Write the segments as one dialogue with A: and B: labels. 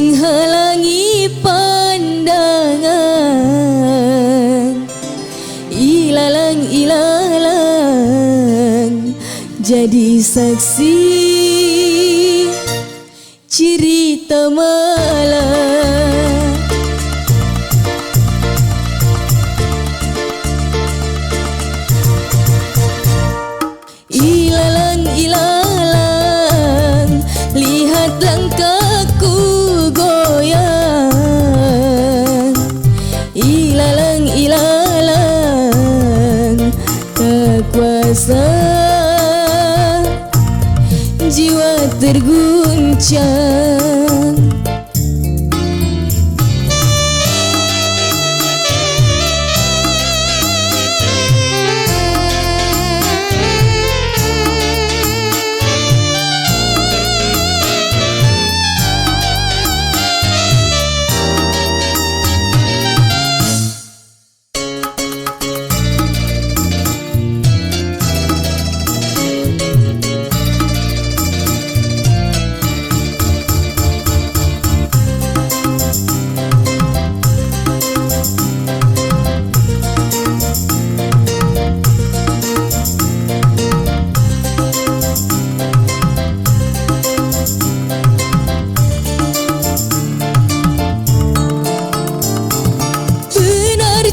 A: menghalangi pandangan. Ilalang jadi saksi cerita malam. Ilalang, lihat langkahku goyang. Ilalang, tak kuasa, jiwa terguncang.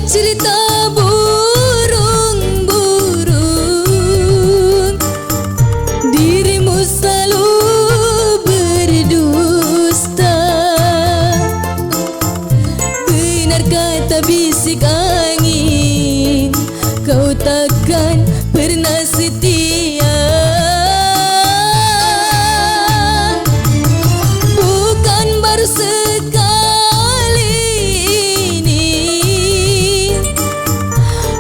A: Cerita burung-burung, dirimu selalu berdusta. Benar kata bisik angin, kau takkan pernah setia. Bukan baru sekali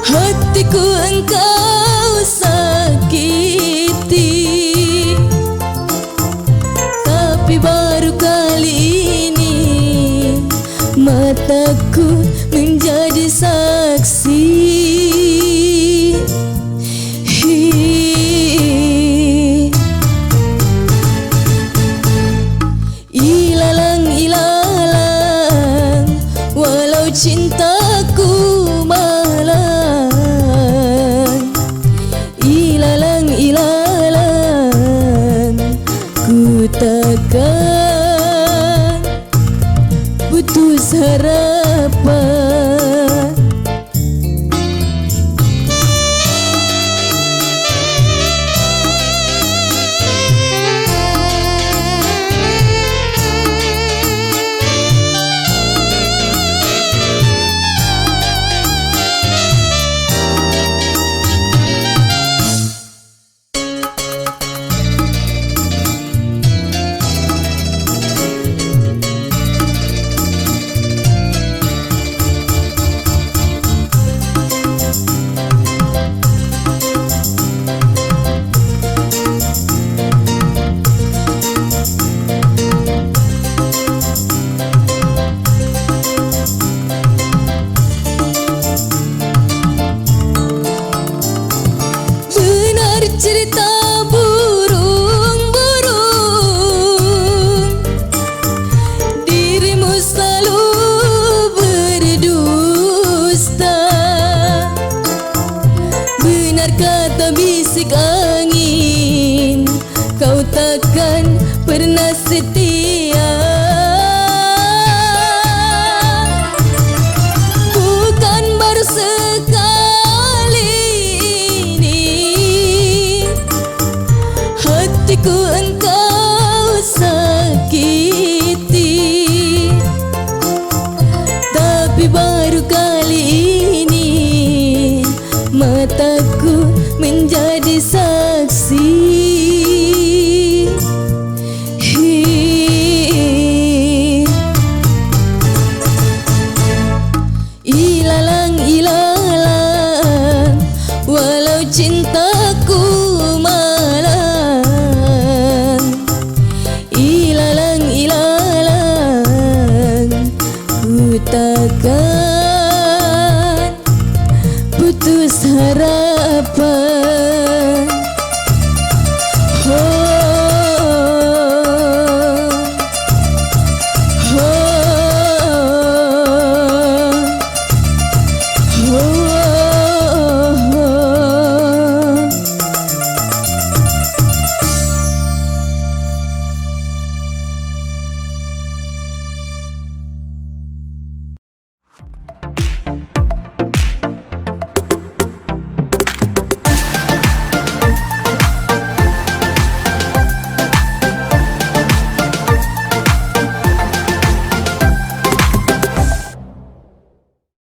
A: hatiku engkau sakiti, tapi baru kali ini mataku menjadi saksi. Ilalang, walau cintaku ku takkan putus harapan. Cerita burung-burung, dirimu selalu berdusta. Benar kata bisik angin, kau takkan pernah setia. Bukan baru sekali hatiku engkau sakiti, tapi baru kali ini mataku menjadi saksi. Ilalang, walau cintaku takkan putus harapan.